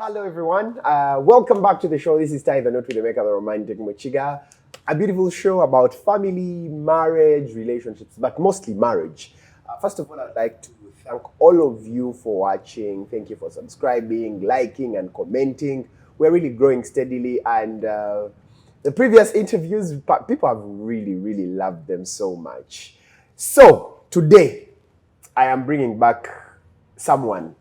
Hello everyone, welcome back to the show. This is Time the Note with the Maker, the Romantic Mochiga. A beautiful show about family, marriage, relationships, but mostly marriage. First of all, I'd like to thank all of you for watching. Thank you for subscribing, liking, and commenting. We're really growing steadily, and the previous interviews, people have really loved them so much. So, today, I am bringing back someone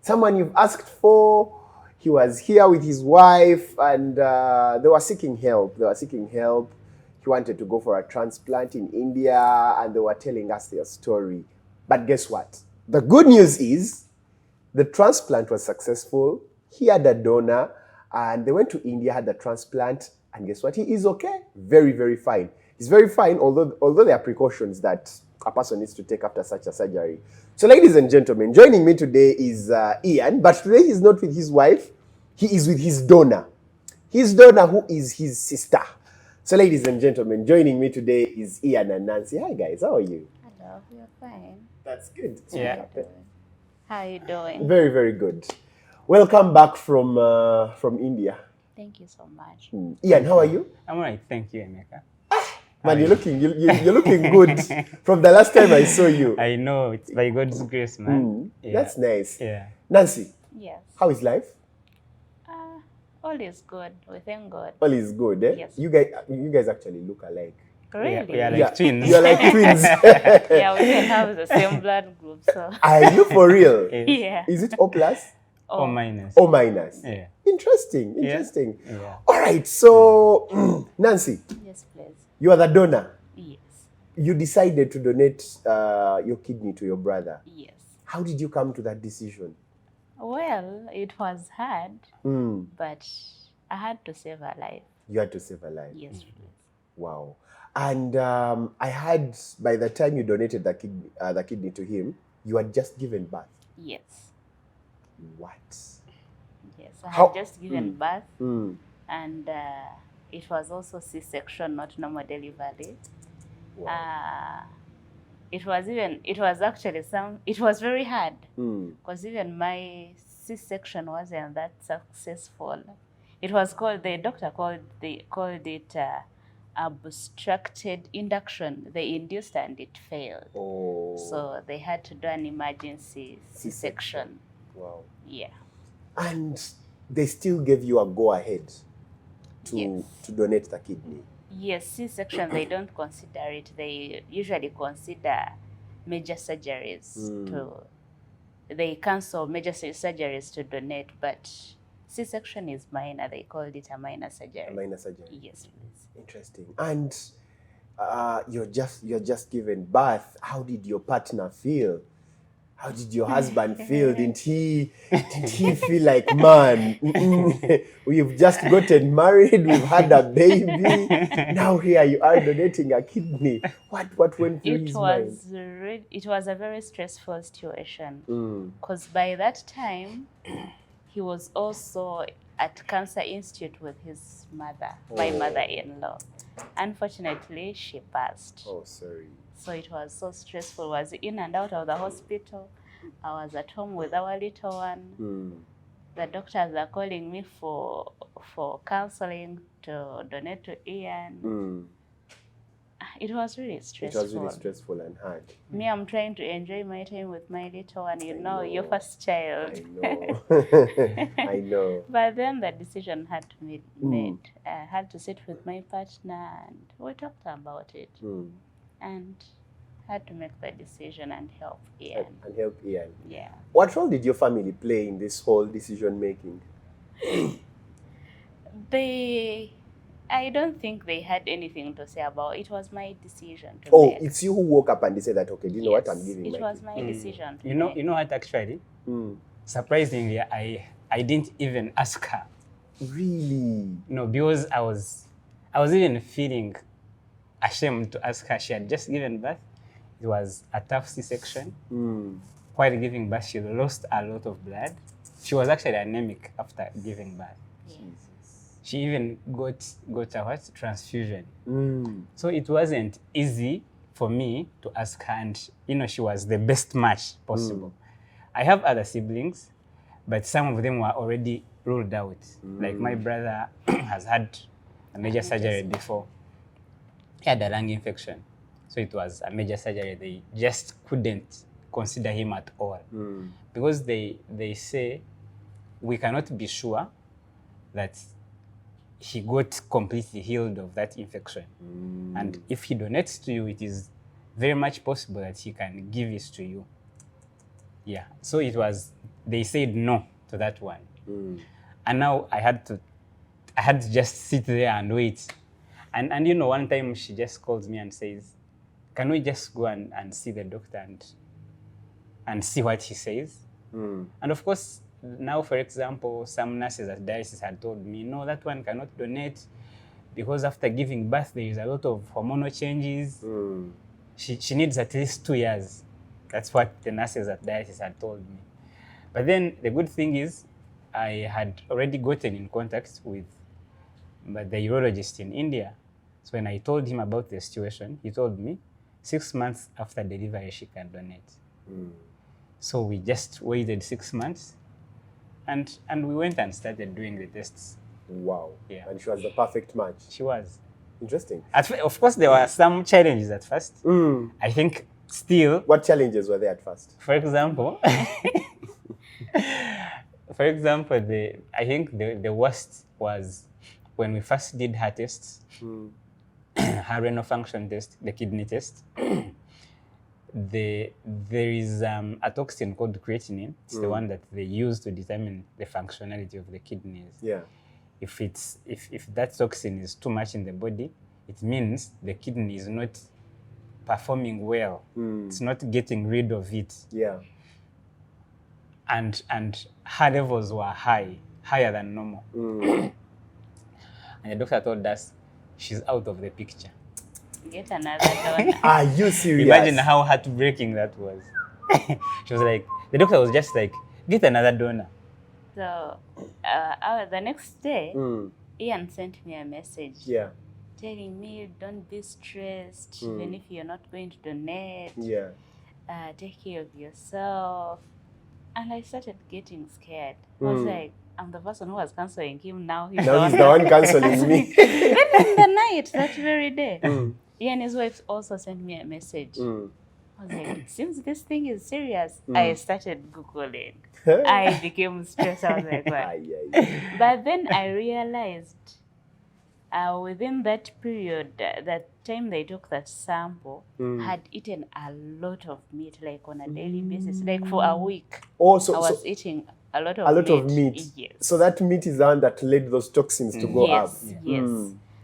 you've asked for. He was here with his wife, and they were seeking help. He wanted to go for a transplant in India, and they were telling us their story. But guess what? The good news is the transplant was successful. He had a donor, and they went to India, had the transplant, and guess what? He is okay. Very fine. He's very fine, although there are precautions that a person needs to take after such a surgery. So, ladies and gentlemen, joining me today is Ian, but today he's not with his wife. He is with his donor. His donor, who is his sister. So, ladies and gentlemen, joining me today is Ian and Nancy. Hi, guys. How are you? Hello, we're fine. That's good. Yeah. How are you doing? Very good. Welcome back from India. Thank you so much. Ian, how are you? I'm alright, thank you, Emeka. Man, you're looking good from the last time I saw you. I know, it's by God's grace, man. Yeah. That's nice. Yeah. Nancy. Yes. How is life? All is good. We thank God. All is good, eh? Yes. You guys actually look alike. Really? We are like twins. You're like twins. Yeah, we can have the same blood group, so. Are you for real? Yeah. Is it O plus? O minus. O minus. Yeah. Interesting. Yeah. All right, so Nancy. Yes, please. You are the donor. Yes. You decided to donate your kidney to your brother. Yes. How did you come to that decision? Well, it was hard, but I had to save her life. You had to save her life. Yes, please. Wow. And I had, by the time you donated the kidney to him, you had just given birth. Yes. What? Yes, I had just given birth, and it was also C-section, not normal delivery. Wow. It was very hard, because even my C-section wasn't that successful. It was the doctor called it obstructed induction. They induced and it failed. Oh. So they had to do an emergency C-section. Wow. Yeah. And they still gave you a go-ahead to donate the kidney? Yes, C-section, they don't consider it. They usually consider major surgeries they cancel major surgeries to donate, but C-section is minor. They called it a minor surgery. A minor surgery. Yes, please. Interesting. And you're just given birth. How did your partner feel? How did your husband feel? Did he feel like, man, we've just gotten married, we've had a baby, now here you are donating a kidney? What went through his mind? It was a very stressful situation, because by that time, he was also at Cancer Institute with his mother, my mother-in-law. Unfortunately, she passed. Oh, sorry. So it was so stressful. I was in and out of the hospital. I was at home with our little one. The doctors are calling me for counseling to donate to Ian. It was really stressful. It was really stressful and hard. Me, I'm trying to enjoy my time with my little one. You know, your first child. I know. I know. But then the decision had to be made. I had to sit with my partner and we talked about it. And had to make the decision and help Ian. Yeah. What role did your family play in this whole decision making? I don't think they had anything to say about it. It was my decision to make. Oh, it's you who woke up and decided that, okay, do you know what, I'm giving it my was kidney. my decision to You know what, actually? Surprisingly, I didn't even ask her. Really? No, because I was even feeling ashamed to ask her. She had just given birth. It was a tough C-section. While giving birth, she lost a lot of blood. She was actually anemic after giving birth. She even got a transfusion. So it wasn't easy for me to ask her, and she was the best match possible. I have other siblings, but some of them were already ruled out. Like my brother has had a major surgery before. He had a lung infection. So it was a major surgery. They just couldn't consider him at all. Because they say we cannot be sure that he got completely healed of that infection. And if he donates to you, it is very much possible that he can give it to you. Yeah. So it was, they said no to that one. And now I had to just sit there and wait. And you know, one time she just calls me and says, can we just go and see the doctor and see what he says? And of course, now, for example, some nurses at dialysis had told me, no, that one cannot donate because after giving birth, there is a lot of hormonal changes. She needs at least 2 years. That's what the nurses at dialysis had told me. But then the good thing is I had already gotten in contact with the urologist in India. So when I told him about the situation, he told me 6 months after delivery, she can donate. So we just waited 6 months and we went and started doing the tests. Wow. Yeah. And she was the perfect match. She was. Interesting. Of course, there were some challenges at first. I think still. What challenges were there at first? For example, I think the worst was when we first did her tests, her renal function test, the kidney test. There is a toxin called creatinine. It's the one that they use to determine the functionality of the kidneys. Yeah. If that toxin is too much in the body, it means the kidney is not performing well. It's not getting rid of it. Yeah. And her levels were higher than normal. And the doctor told us she's out of the picture. Get another donor. Are you serious? Imagine how heartbreaking that was. She was like, the doctor was just like, get another donor. So the next day, Ian sent me a message. Yeah. Telling me, don't be stressed, even if you're not going to donate. Yeah. Take care of yourself. And I started getting scared. I was like, I'm the person who was cancelling him. Now he's the one cancelling me. Then in the night, that very day, he and his wife also sent me a message. I was like, since this thing is serious, I started Googling. I became stressed. I was like, what? But then I realized within that period, that time they took that sample, had eaten a lot of meat, like on a daily basis, like for a week. Oh, I was eating a lot of meat. Yes. So that meat is the one that led those toxins to go up. Yes.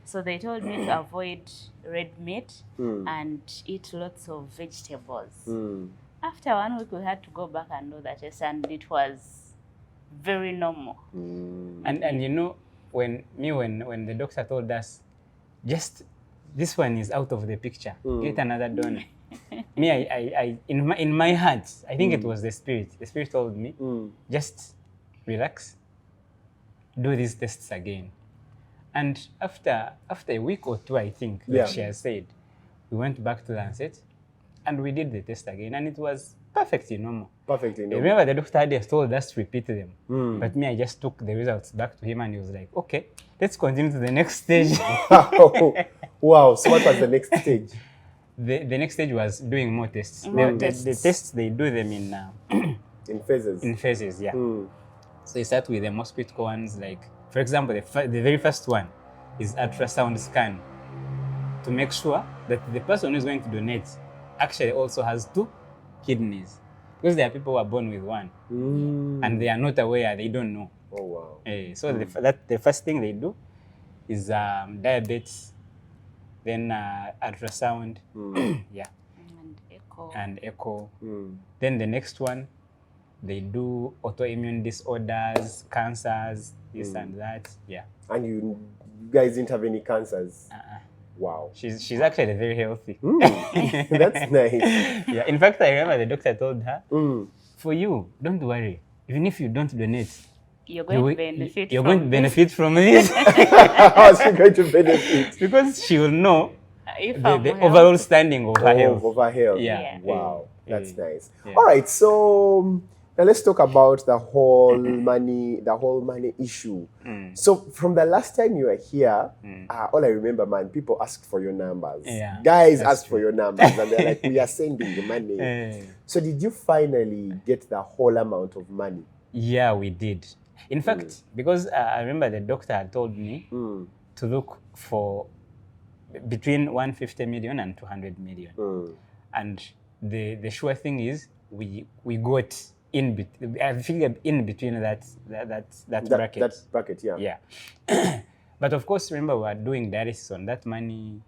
So they told me to avoid red meat and eat lots of vegetables. After 1 week, we had to go back and do that test, and it was very normal. And you know, when the doctor told us, just this one is out of the picture, get another donor. Me, I in my heart, I think it was the spirit. The spirit told me, just relax, do these tests again. And after a week or two, I think, like she has said, we went back to Lancet and we did the test again, and it was perfectly normal. Perfectly normal. Remember, the doctor had told us to repeat them. But me, I just took the results back to him and he was like, okay, let's continue to the next stage. Wow. So what was the next stage? The next stage was doing more tests. The tests, they do them in phases. In phases, yeah. So you start with the most critical ones, like, for example, the very first one is ultrasound scan to make sure that the person who is going to donate actually also has 2 kidneys. Because there are people who are born with 1 and they are not aware, they don't know. Oh, wow. So the first thing they do is diabetes, then ultrasound, and echo. Then the next one, they do autoimmune disorders, cancers, this and that. Yeah. And you guys didn't have any cancers? Wow. She's actually very healthy. That's nice. Yeah. In fact, I remember the doctor told her, for you, don't worry. Even if you don't donate, you're going to benefit from this. How is she going to benefit? Because she will know the overall standing of her health. Of her health. Yeah. Wow. That's nice. Yeah. All right. So Now let's talk about the whole money issue. So from the last time you were here, all I remember, man, people asked for your numbers. Yeah, Guys that's asked for your numbers, and they're like, "We are sending the money." So did you finally get the whole amount of money? Yeah, we did. In fact, because I remember the doctor had told me to look for between 150 million and 200 million. And the sure thing is we got I figured in between that bracket. That bracket, yeah. Yeah. But of course, remember, we were doing dialysis on that money.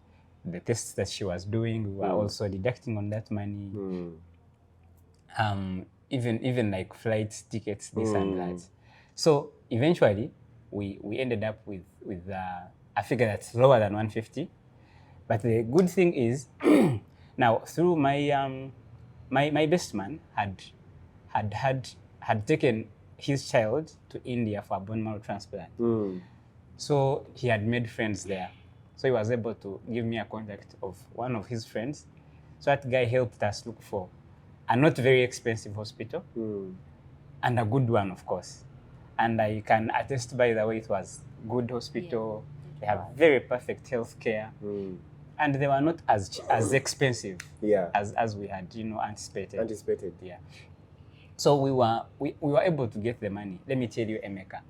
The tests that she was doing, we were also deducting on that money. Even like flights, tickets, this and that. So eventually, we ended up with a figure that's lower than 150. But the good thing is, now through my my best man had taken his child to India for a bone marrow transplant. So he had made friends there. So he was able to give me a contact of one of his friends. So that guy helped us look for a not very expensive hospital and a good one, of course. And I can attest, by the way, it was good hospital. Yeah, they have very perfect health care. And they were not as expensive as we had, anticipated. Yeah. So we were able to get the money. Let me tell you, Emeka,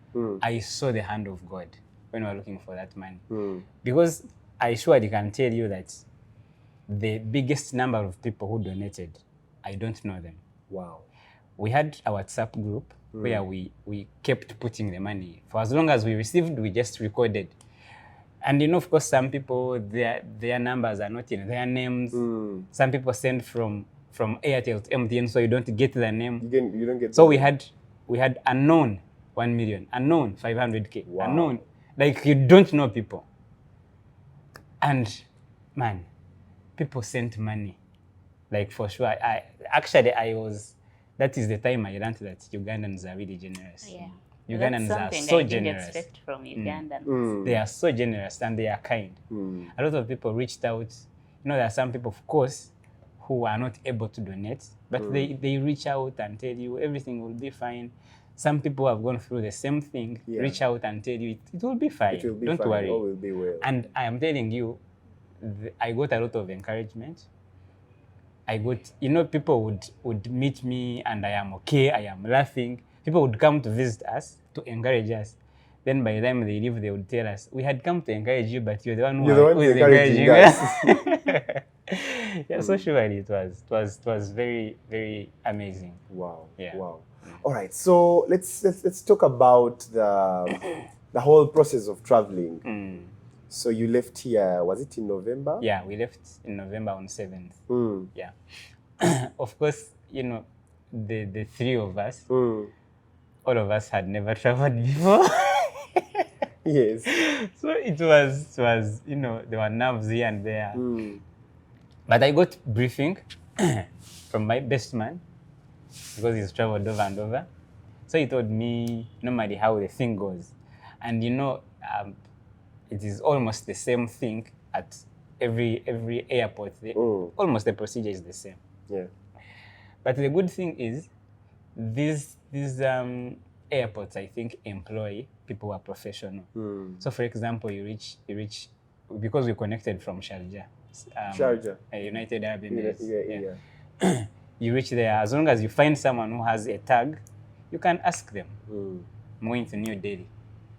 I saw the hand of God when we were looking for that money. Because I surely can tell you that the biggest number of people who donated, I don't know them. Wow. We had a WhatsApp group where we kept putting the money. For as long as we received, we just recorded. And of course, some people, their numbers are not in their names. Some people send from Airtel to MTN, so you don't get the name. You don't get. So we had unknown 1 million, unknown 500K, unknown, like you don't know people. And man, people sent money, like for sure. That is the time I learned that Ugandans are really generous. Yeah. Ugandans That's are something so I didn't generous. expect from Ugandans. They are so generous and they are kind. A lot of people reached out. There are some people, of course, who are not able to donate, but they reach out and tell you everything will be fine. Some people have gone through the same thing, reach out and tell you it will be fine. It will be Don't fine. worry. All will be well. And I am telling you, I got a lot of encouragement. I got, people would meet me and I am okay, I am laughing. People would come to visit us, to encourage us. Then by the time they leave, they would tell us, we had come to encourage you, but you're the one who is encouraging us. Yeah, so surely it was very, very amazing. Wow. Yeah. Wow. All right. So let's talk about the whole process of traveling. So you left here, was it in November? Yeah, we left in November on 7th. Yeah. Of course, the three of us, all of us had never traveled before. Yes. So it was, there were nerves here and there. But I got briefing from my best man, because he's traveled over and over. So he told me normally how the thing goes. And it is almost the same thing at every airport. Almost the procedure is the same. Yeah. But the good thing is, these airports, I think, employ people who are professional. So, for example, you reach because we connected from Sharjah, United Arab Emirates. Yeah. You reach there. As long as you find someone who has a tag, you can ask them. I'm going to New Delhi.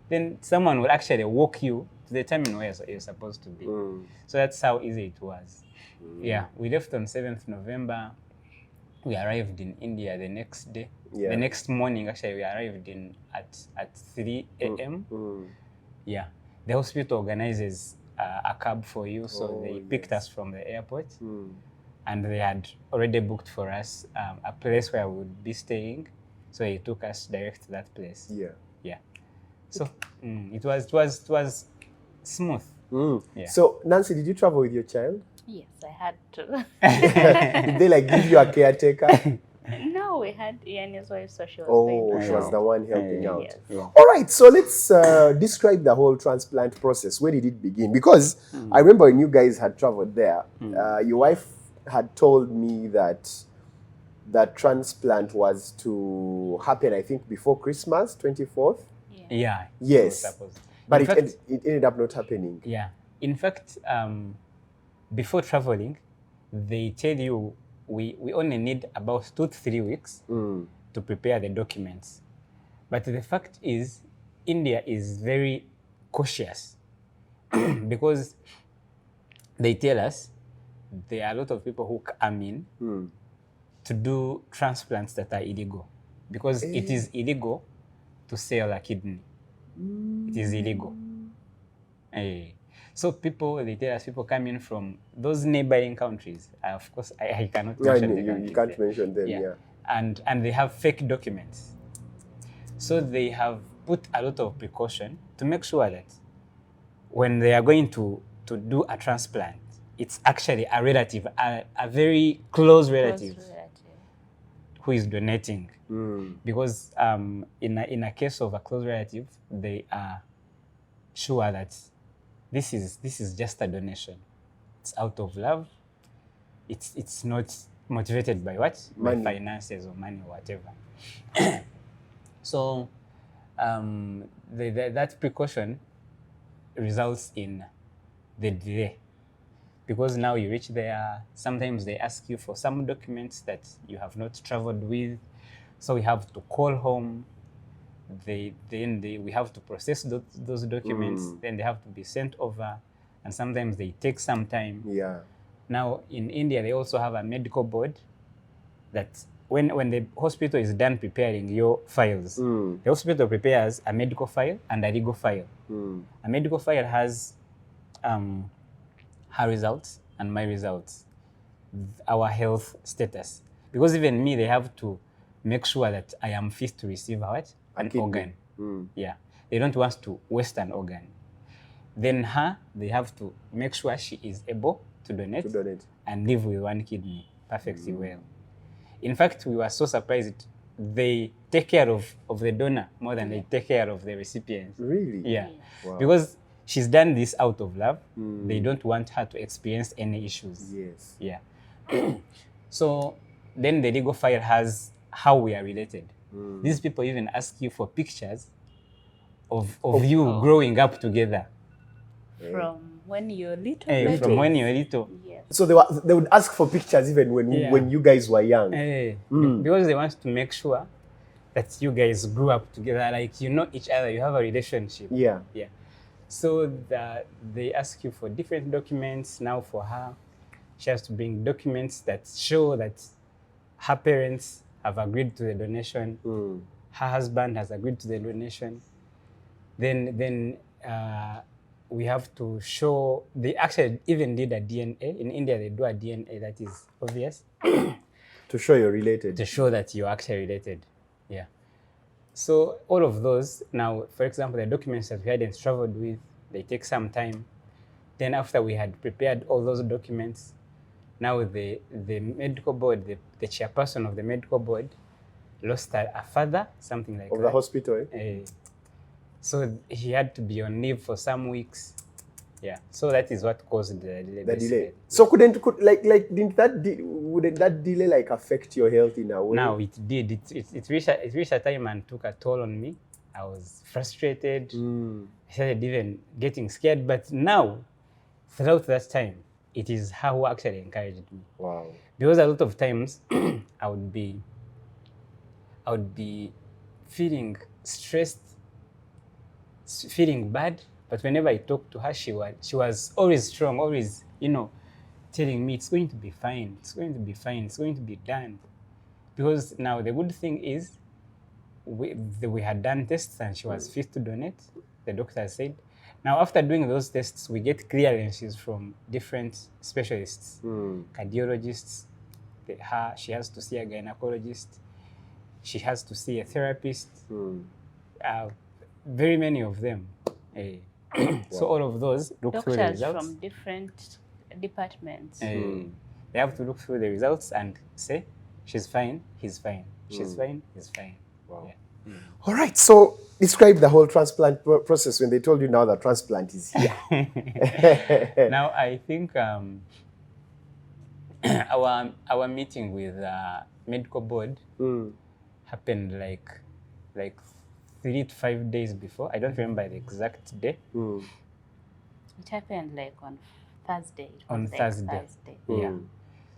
Then someone will actually walk you to the terminal where you're supposed to be. So that's how easy it was. Yeah, we left on 7th November. We arrived in India the next day. Yeah. The next morning, actually, we arrived at 3 a.m. Yeah, the hospital organizes a cab for you, so they picked us from the airport, and they had already booked for us a place where we would be staying. So they took us direct to that place. Yeah. Yeah. So it was smooth. Yeah. So Nancy, did you travel with your child? Yes, I had to. Did they give you a caretaker? No, we had Ian's wife, so she was going to she was the one helping out. Yes. Yeah. All right, so let's describe the whole transplant process. Where did it begin? Because I remember when you guys had traveled there, your wife had told me that that transplant was to happen, I think, before Christmas, 24th. Yeah. Yes. So supposed. But In fact, it ended up not happening. Yeah. In fact, before traveling, they tell you we only need about 2 to 3 weeks to prepare the documents. But the fact is, India is very cautious because they tell us there are a lot of people who come in to do transplants that are illegal because it is illegal to sell a kidney. It is illegal. So they tell us people come in from those neighboring countries. Of course, I cannot mention the countries. You can't mention them, yeah. And they have fake documents. So they have put a lot of precaution to make sure that when they are going to do a transplant, it's actually a relative, a very close relative who is donating. Because in a case of a close relative, they are sure that this is just a donation. It's out of love. It's not motivated by what? Money. By finances or money or whatever. So that precaution results in the delay. Because now you reach there, sometimes they ask you for some documents that you have not traveled with. So we have to call home. We have to process those documents. Then they have to be sent over. And sometimes they take some time. Yeah. Now, in India, they also have a medical board that when the hospital is done preparing your files, the hospital prepares a medical file and a legal file. A medical file has her results and my results, our health status. Because even me, they have to make sure that I am fit to receive an organ. Yeah, they don't want to waste an organ. Then they have to make sure she is able to donate and live with one kidney perfectly well. In fact, we were so surprised. They take care of the donor more than they take care of the recipient. Really? Yeah. Wow. Because she's done this out of love. They don't want her to experience any issues. Yes. Yeah. So then the legal file has how we are related. These people even ask you for pictures of you growing up together. From when you're little. From when you're little. Yes. So they would ask for pictures even when you guys were young. Because they want to make sure that you guys grew up together, like you know each other, you have a relationship. Yeah. Yeah. So they ask you for different documents. Now for her, she has to bring documents that show that her parents have agreed to the donation. Her husband has agreed to the donation. Then we have to show, they actually even did a DNA. In India, they do a DNA that is obvious. To show you're related. To show that you're actually related. Yeah. So all of those, now, for example, the documents that we hadn't traveled with, they take some time. Then after we had prepared all those documents, now the medical board, the chairperson of the medical board lost a father, something like that. Of the hospital, So he had to be on leave for some weeks. Yeah. So that is what caused the delay. The delay. So wouldn't that delay like affect your health in a way? Now it did. It reached a time and took a toll on me. I was frustrated. I started even getting scared. But now, throughout that time, it is her who actually encouraged me. Wow. Because a lot of times I would be feeling stressed, feeling bad. But whenever I talked to her, she was always strong, always, telling me it's going to be fine, it's going to be fine, it's going to be done. Because now the good thing is we had done tests and she was fit to donate, the doctor said. Now after doing those tests, we get clearances from different specialists, cardiologists. She has to see a gynecologist. She has to see a therapist. Very many of them. So all of those look through the Doctors results. from different departments. They have to look through the results and say, she's fine, he's fine. She's fine, he's fine. Wow. Yeah. All right. So describe the whole transplant process when they told you now that transplant is here. Now I think our meeting with medical board happened like 3 to 5 days before. I don't remember the exact day. It happened like on Thursday. It On was like Thursday. Yeah.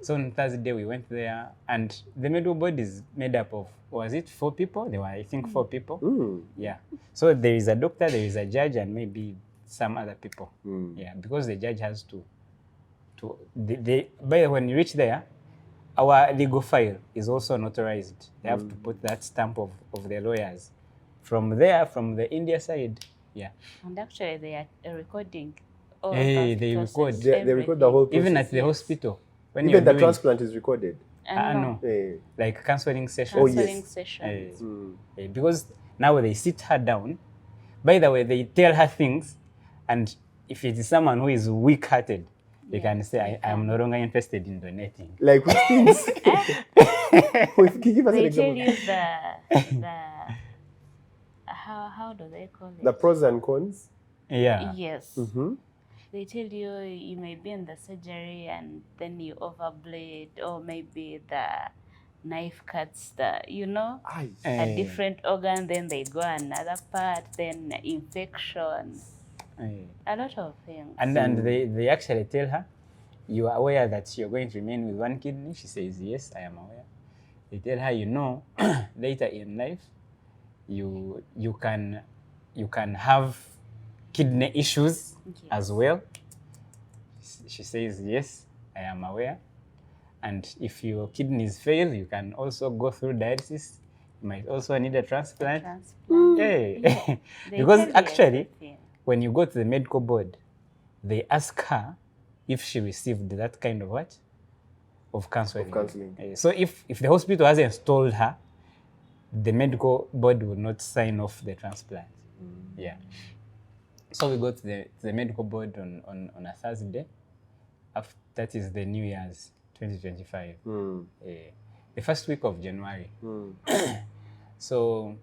So on Thursday we went there, and the medical board is made up of, was it 4 people? There were, I think, 4 people. Yeah. So there is a doctor, there is a judge, and maybe some other people. Yeah, because the judge has to but when you reach there, our legal file is also notarized. They have to put that stamp of the lawyers. From there, from the India side, yeah. And actually, they are recording all Hey, of the they process, record. They record the whole process. Even at the hospital. When Even you're the doing, transplant is recorded. No. Eh. like counseling sessions. Counseling yes. sessions. Because now they sit her down. By the way, they tell her things, and if it is someone who is weak-hearted, they can say, I am no longer interested in donating. Like which things? Give us an They tell example. you the how do they call it? The pros and cons. Yeah. Yes. They tell you you may be in the surgery and then you overbleed, or maybe the knife cuts Aye. a different organ, then they go another part, then infection, a lot of things. And they actually tell her, you are aware that you're going to remain with one kidney? She says, yes, I am aware. They tell her, later in life, you can have kidney issues as well. She says, yes, I am aware. And if your kidneys fail, you can also go through dialysis. You might also need a transplant. Hey. Yeah. They Because tell you actually, everything. when you go to the medical board, they ask her if she received that kind of what? Of counseling. So if the hospital hasn't told her, the medical board will not sign off the transplant. Yeah. So we go to the medical board on a Thursday. That is the New Year's 2025. The first week of January. So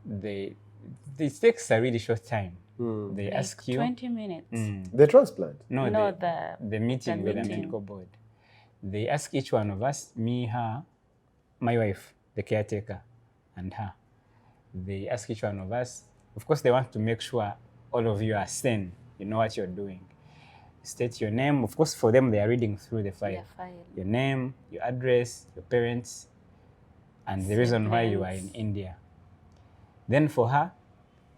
it takes a really short time. They Like ask you 20 minutes. The transplant. No, the meeting with the meeting. medical board. They ask each one of us, me, her, my wife, the caretaker, and her. They ask each one of us. Of course, they want to make sure all of you are sane. You know what you're doing. State your name. Of course, for them, they are reading through the file. Your name, your address, your parents, and the reason why you are in India. Then for her,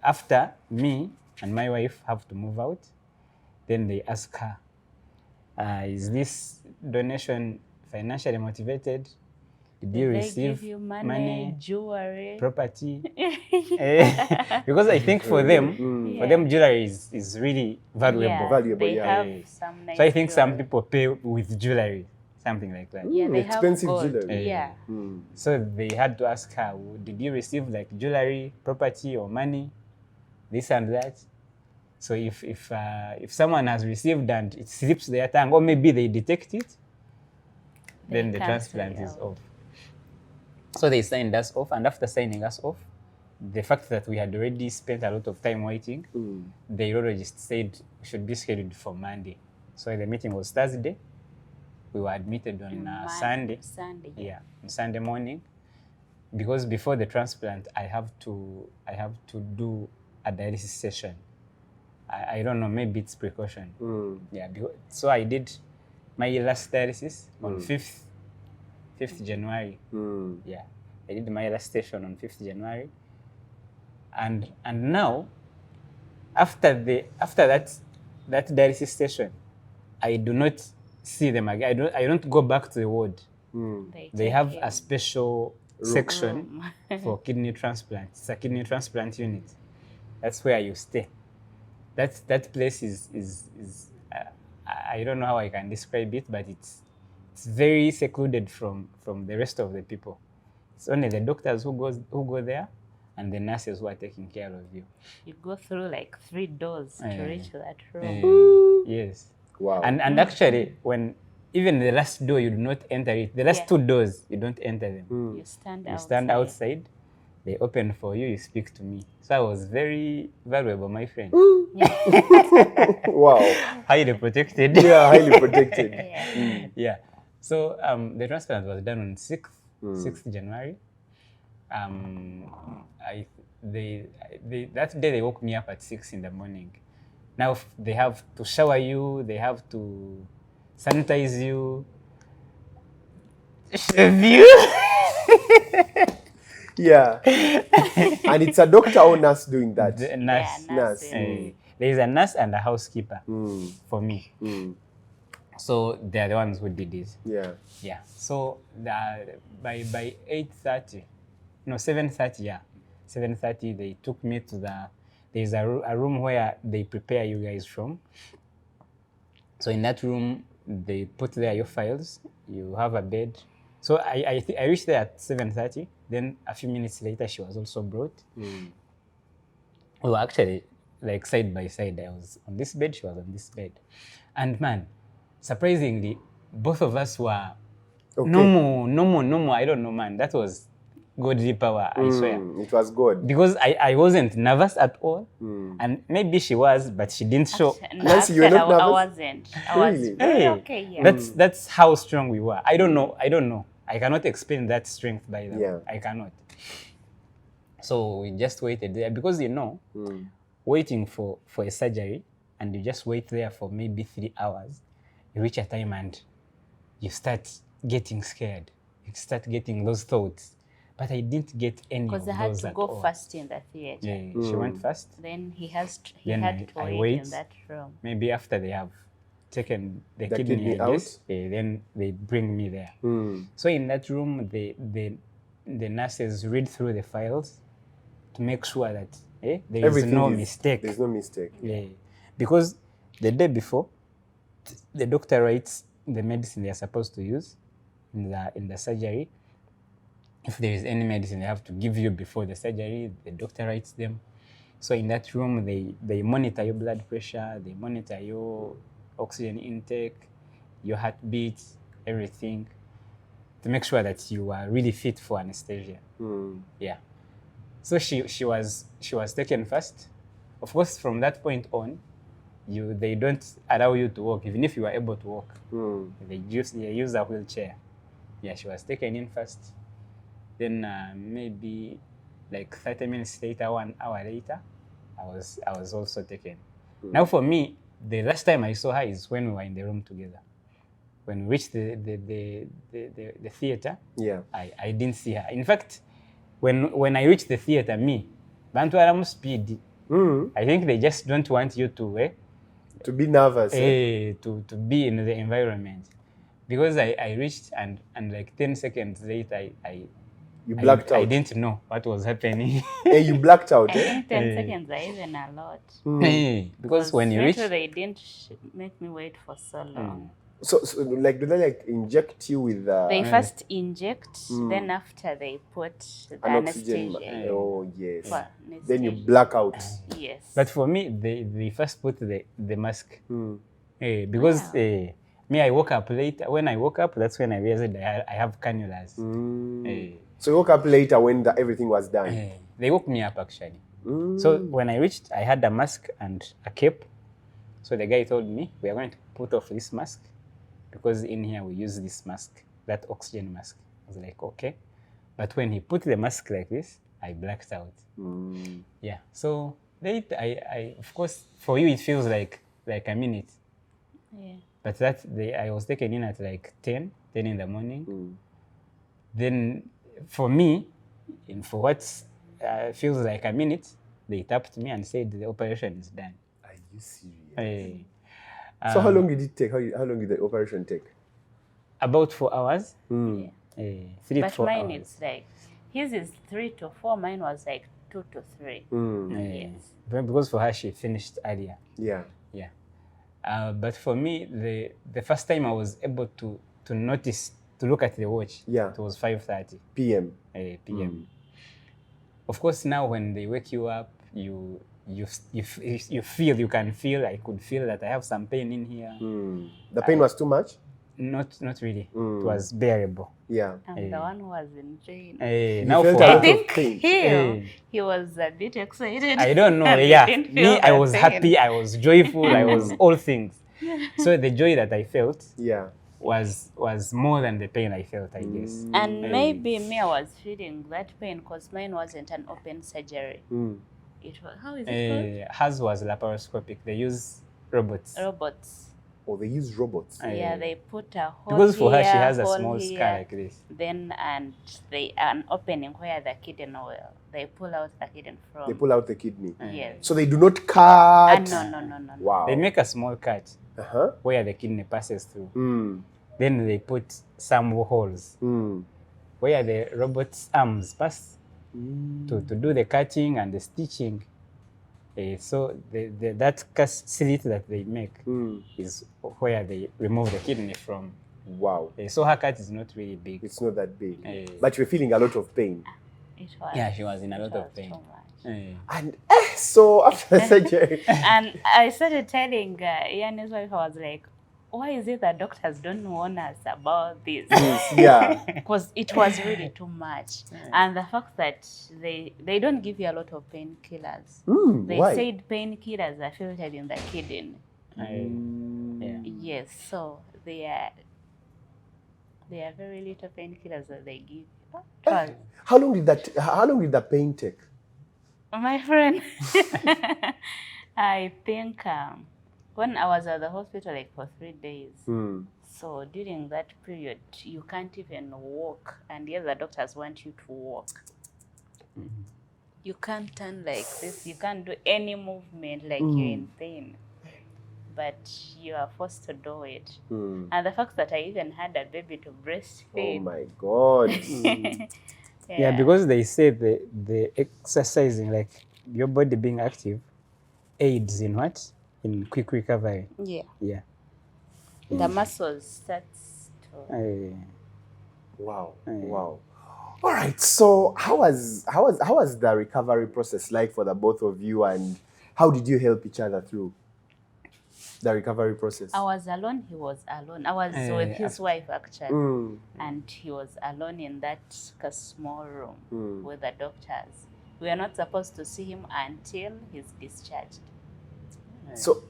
after me and my wife have to move out, then they ask her, is this donation financially motivated? Did you receive give you money, jewelry, property? Because I think for them, jewelry is really valuable. Yeah, Valuable, they yeah. have some nice So I think some jewelry. people pay with jewelry, something like that. Yeah, they expensive have gold. jewelry. Yeah. So they had to ask her, did you receive like jewelry, property, or money, this and that? So if someone has received and it slips their tongue, or maybe they detect it, then the transplant is off. So they signed us off, and after signing us off, the fact that we had already spent a lot of time waiting, the urologist said we should be scheduled for Monday. So the meeting was Thursday. We were admitted on Sunday. Yeah, on Sunday morning, because before the transplant, I have to do a dialysis session. I don't know, maybe it's precaution. Yeah, so I did my last dialysis on 5th January. Yeah, I did my last session on 5th January. And now, after that dialysis session, I do not see them again. I don't go back to the ward. They have a special section for kidney transplant. It's a kidney transplant unit. That's where you stay. That place is I don't know how I can describe it, but it's very secluded from the rest of the people. It's only the doctors who go there, and the nurses who are taking care of you. You go through like 3 doors to reach that room. Yes. Wow. And actually, when even the last door, you do not enter it. The last 2 doors, you don't enter them. You stand You outside. stand outside. They open for you. You speak to me. So I was very valuable, my friend. Wow. Highly protected. Yeah, highly protected. Yeah. Yeah. So the transplant was done on 6th January. That day they woke me up at 6 in the morning. Now they have to shower you, they have to sanitize you. Shave you. Yeah. And it's a doctor or nurse doing that? The nurse. Yeah, Nurse. nursing. There is a nurse and a housekeeper for me. So they're the ones who did it. Yeah. Yeah. So by 8:30, no 7:30. Yeah, 7:30 they took me to there's a room where they prepare you guys from. So in that room they put there your files. You have a bed. So I reached there at 7:30. Then a few minutes later she was also brought. We were actually like side by side. I was on this bed, she was on this bed, and man, surprisingly, both of us were normal. I don't know, man. That was godly power, I swear. It was good. Because I wasn't nervous at all. And maybe she was, but she didn't show. Nancy, you were not nervous? I wasn't. I was Really? very Hey, okay, yeah. that's how strong we were. I don't know. I cannot explain that strength by them. Yeah. I cannot. So we just waited there because waiting for a surgery and you just wait there for maybe 3 hours, you reach a time and you start getting scared. You start getting those thoughts. But I didn't get any of those Because I had to at go all. first in the theater. Yeah, she went first. Then he had Then to I wait wait. in that room. Maybe after they have taken the kidney kidney out? I guess, then they bring me there. So in that room, the nurses read through the files to make sure that there is Everything no is- mistake. There's no mistake. Yeah. Because the day before, the doctor writes the medicine they are supposed to use in the surgery. If there is any medicine they have to give you before the surgery, the doctor writes them. So in that room, they monitor your blood pressure, they monitor your oxygen intake, your heartbeat, everything, to make sure that you are really fit for anesthesia. Yeah. So she was taken first. Of course, from that point on, they don't allow you to walk, even if you are able to walk. They use a wheelchair. Yeah, she was taken in first. Then maybe like 30 minutes later, 1 hour later, I was also taken. Now for me, the last time I saw her is when we were in the room together. When we reached the theater, Yeah. I didn't see her. In fact, when I reached the theater, bantu aramu speed. I think they just don't want you To be nervous. to be in the environment. Because I reached and like 10 seconds later, You blacked I out. didn't know what was happening. Hey, you blacked out. I think 10 seconds are even a lot. Because when you reach, They didn't make me wait for so long. So like, do they like inject you with They first inject, then after they put the an oxygen? anesthesia. Oh yes. For Then you anesthesia. black out. Yes. but for me, they first put the mask. Because me, I woke up late. When I woke up, that's when I realized I have cannulas. So you woke up later when everything was done. They woke me up actually. So when I reached, I had a mask and a cape. So the guy told me, we are going to put off this mask because in here we use this mask, that oxygen mask. I was like, okay. But when he put the mask like this, I blacked out. Yeah. So I of course, for you it feels like a minute. Yeah. But I was taken in at like 10 in the morning. Then for me, for what feels like a minute, they tapped me and said the operation is done. Are you serious? So So how long did it take? How long did the operation take? About 4 hours. 3 to But 4 mine hours. is like, his is 3 to 4, mine was like 2 to 3. Yes. Because for her, she finished earlier. Yeah. Yeah. But for me, the first time I was able to notice, to look at the watch, Yeah. it was 5:30 PM. p.m. Of course, now when they wake you up, you feel, you can feel, I could feel that I have some pain in here. The pain was too much? Not really. It was bearable. Yeah. I'm the one who was in pain. Now felt for a I lot her, of think pain. he was a bit excited. I don't know. and he Yeah, didn't feel me, I the was pain. happy. I was joyful. I was all things. So the joy that I felt, Yeah. was more than the pain I felt, I guess. And maybe me, I was feeling that pain because mine wasn't an open surgery. It was, how is it called? Hers was laparoscopic. They use robots. Robots. Or they use robots. Yeah, they put a hole Because for her, here, she has a hole small here, scar like this. then and they an opening where the kidney will. They pull out the kidney from. They pull out the kidney. Yes. So they do not cut. No. Wow. They make a small cut where the kidney passes through. Then they put some holes where the robot's arms pass to do the cutting and the stitching. So that slit that they make is where they remove the kidney from. Wow. So her cut is not really big. It's not that big. But you're feeling a lot of pain. It was. Yeah, she was in a lot of pain. Too much. And so after the surgery. And I started telling Ian's wife, I was like, why is it that doctors don't warn us about this? Yeah. Because it was really too much. And the fact that they don't give you a lot of painkillers. They why? said painkillers are filtered in the kidney. Yes, so they are very little painkillers that they give you. How long did the pain take? My friend, I think when I was at the hospital like for 3 days, so during that period, you can't even walk, and the other doctors want you to walk. You can't turn like this. You can't do any movement like you're in pain. But you are forced to do it. And the fact that I even had a baby to breastfeed. Oh my God. Yeah, because they say the exercising, like your body being active, aids in what? In quick recovery. Yeah. The muscles starts to. Wow. Wow. All right. So how was the recovery process like for the both of you, and how did you help each other through the recovery process? I was alone. He was alone. I was with his wife actually, and he was alone in that small room with the doctors. We are not supposed to see him until he's discharged. So,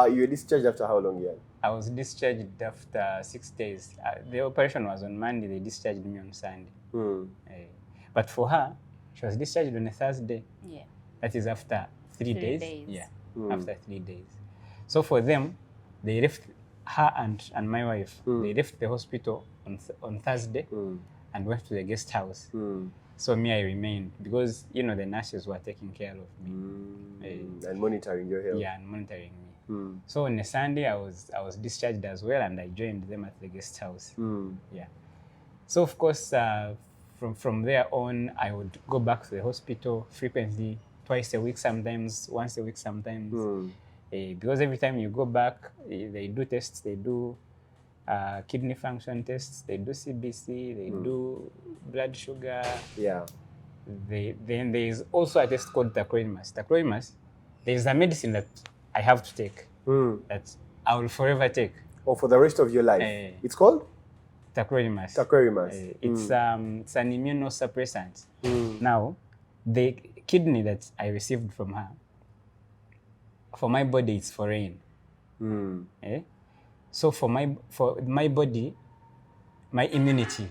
you were discharged after how long, Ian? I was discharged after 6 days. The operation was on Monday. They discharged me on Sunday. But for her, she was discharged on a Thursday. Yeah. That is after 3 days. Yeah. After 3 days. So for them, they left her and my wife. They left the hospital on Thursday and went to the guest house. So me, I remained because the nurses were taking care of me and monitoring your health. Yeah, and monitoring me. So on a Sunday, I was discharged as well, and I joined them at the guest house. Yeah. So of course, from there on, I would go back to the hospital frequently, twice a week, sometimes once a week, sometimes. Because every time you go back, they do tests. They do kidney function tests. They do CBC. They do blood sugar. Yeah. Then there is also a test called tacrolimus. Tacrolimus, there is a medicine that I have to take that I will forever take. Or for the rest of your life. It's called? Tacrolimus. Tacrolimus. It's an immunosuppressant. Now, the kidney that I received from her, for my body, it's foreign. So for my body, my immunity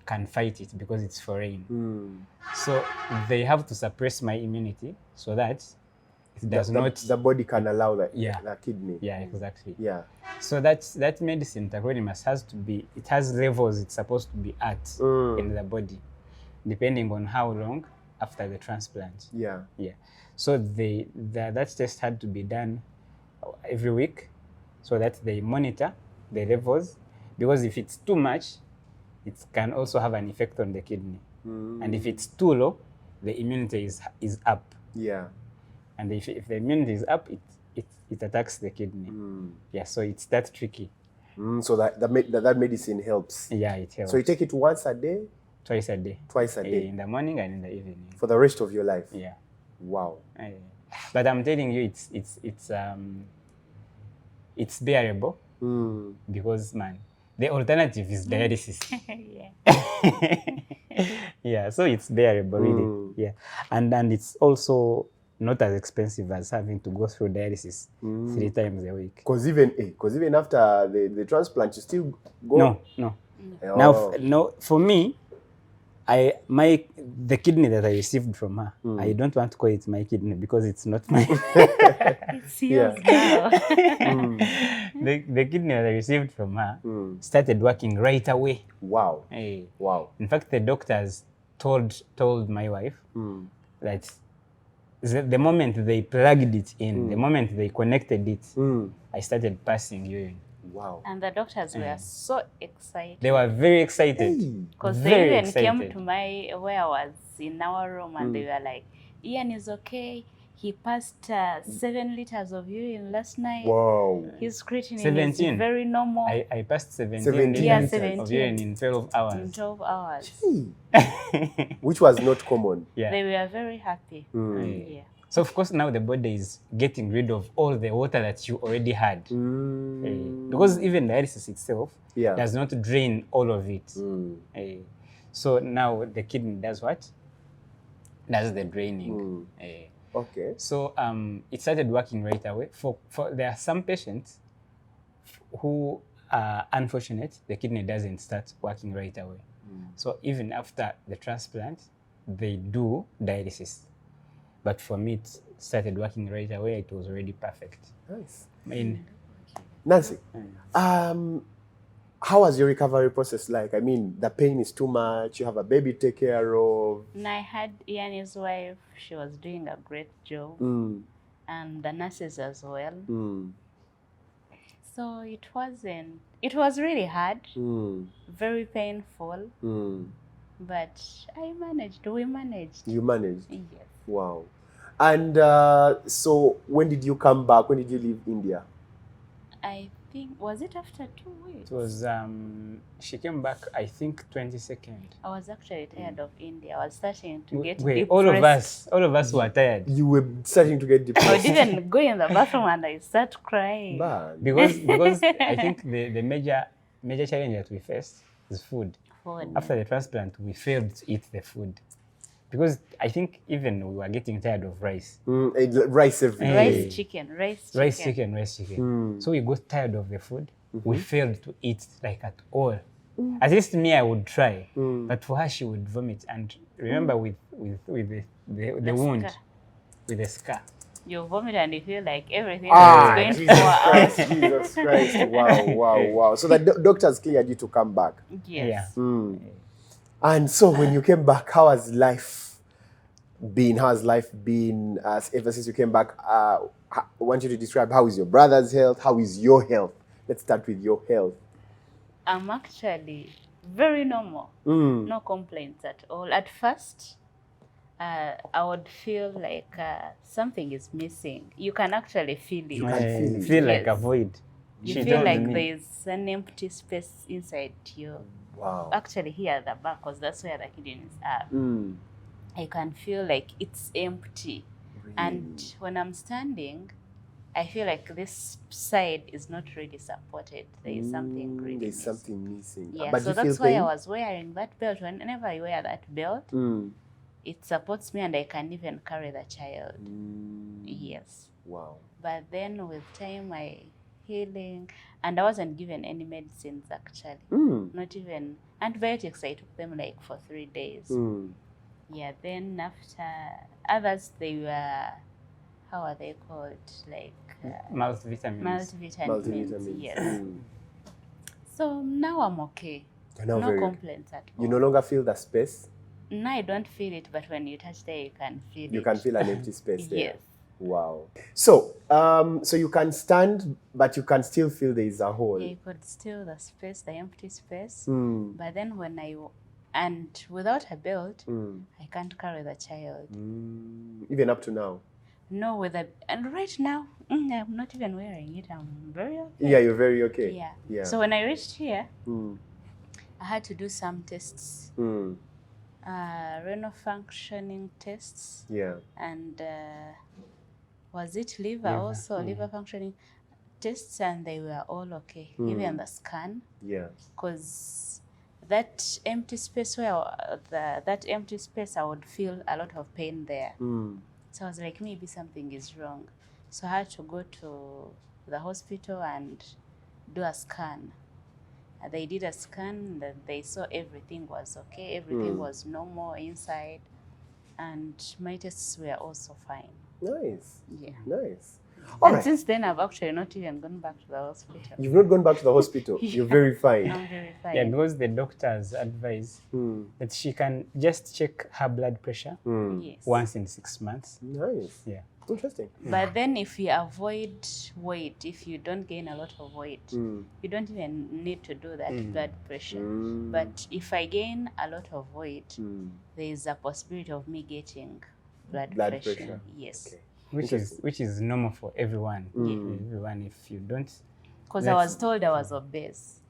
can fight it because it's foreign. So they have to suppress my immunity so that it does not. The body can allow that. Yeah. The kidney. Yeah, exactly. Yeah. So that medicine, tacrolimus, it has levels it's supposed to be at in the body, depending on how long after the transplant. Yeah. Yeah. So that test had to be done every week so that they monitor the levels, because if it's too much, it can also have an effect on the kidney. And if it's too low, the immunity is up. Yeah. And if the immunity is up, it attacks the kidney. Yeah, so it's that tricky. So that medicine helps. Yeah, it helps. So you take it once a day? Twice a day. Twice a day. In the morning and in the evening. For the rest of your life? Yeah. Wow. But I'm telling you, it's bearable because, man, the alternative is dialysis. Yeah. Yeah, so it's bearable, really. Yeah. And it's also not as expensive as having to go through dialysis 3 times a week. Because even after the transplant, you still go. No. Oh. Now, for me, the kidney that I received from her, I don't want to call it my kidney because it's not my. It's yours now. The kidney that I received from her started working right away. Wow. Hey. Wow. In fact, the doctors told my wife that the moment they plugged it in, the moment they connected it, I started passing urine. Wow. And the doctors were so excited. They were very excited. Because they even came to where I was in our room and they were like, Ian is okay. He passed 7 liters of urine last night. Wow. His creatinine 17. is very normal. I passed 17 17. Yeah, liters 17. of urine in 12 hours. In 12 hours. Which was not common. Yeah. They were very happy. Yeah. So of course now the body is getting rid of all the water that you already had. Because even dialysis itself does not drain all of it. So now the kidney does what? Does the draining. Okay. So it started working right away. For there are some patients who are unfortunate, the kidney doesn't start working right away. So even after the transplant, they do dialysis. But for me, it started working right away. It was already perfect. Nice. Nancy, how was your recovery process like? I mean, the pain is too much. You have a baby to take care of. And I had Ian's wife. She was doing a great job. And the nurses as well. So it was really hard. Very painful. But I managed. We managed. You managed? Yes. Wow. And so when did you come back? When did you leave India? I think, was it after 2 weeks? it was, she came back, I think, 22nd. I was actually tired of India. I was starting to get Wait, depressed. all of us were tired. You were starting to get I depressed. would even go in the bathroom and I start crying. Man. Because I think the major challenge that we faced is food. After the transplant, we failed to eat the food. Because I think even we were getting tired of rice. Rice every day. Rice chicken. So we got tired of the food. We failed to eat like at all. At least me, I would try. But for her, she would vomit. And remember with the wound, scar. with the scar. You vomit and you feel like everything is going to pour out. Jesus Christ. Wow. So the doctors cleared you to come back. Yes. Yeah. And so when you came back, how has life been? How has life been ever since you came back? I want you to describe how is your brother's health? How is your health? Let's start with your health. I'm actually very normal. No complaints at all. At first, I would feel like something is missing. You can actually feel it. You can feel like a void. You feel like there's an empty space inside you. Wow. Actually, here at the back, because that's where the kidneys are. I can feel like it's empty. Really? And when I'm standing, I feel like this side is not really supported. There is something really There's missing. something missing. Yeah, But so you feel that's why pain? I was wearing that belt. Whenever I wear that belt, it supports me and I can even carry the child. Yes. Wow. But then with time, I healing, and I wasn't given any medicines actually. Not even antibiotics. I took them like for 3 days. Yeah, then after others, they were, how are they called? Like multivitamins. Multivitamins. Yes. So now I'm okay. Now no complaints at all. You no longer feel the space? No, I don't feel it, but when you touch there, you can feel it. You can feel an empty space there. Yes. Wow. So, so you can stand, but you can still feel there is a hole. Yeah, you could still the space, the empty space. But then when and without a belt, I can't carry the child. Even up to now? No, and right now, I'm not even wearing it. I'm very okay. Yeah, you're very okay. Yeah. So when I reached here, I had to do some tests. Renal functioning tests. Yeah. And was it liver also? Liver functioning tests, and they were all okay. Even the scan. Yeah. Because that empty space I would feel a lot of pain there. So I was like, maybe something is wrong. So I had to go to the hospital and do a scan. They did a scan, and they saw everything was okay, everything was normal inside, and my tests were also fine. Nice. Yeah. Nice. All And right. since then, I've actually not even gone back to the hospital. You've not gone back to the hospital. Yeah. You're very fine. I'm very fine. Yeah, because the doctors advise that she can just check her blood pressure Yes. once in 6 months. Nice. Yeah. Interesting. But then if you avoid weight, if you don't gain a lot of weight, you don't even need to do that blood pressure. But if I gain a lot of weight, there is a possibility of me getting blood pressure. Yes. Okay. Which is normal for everyone. Everyone, if you don't. Because I was told I was obese.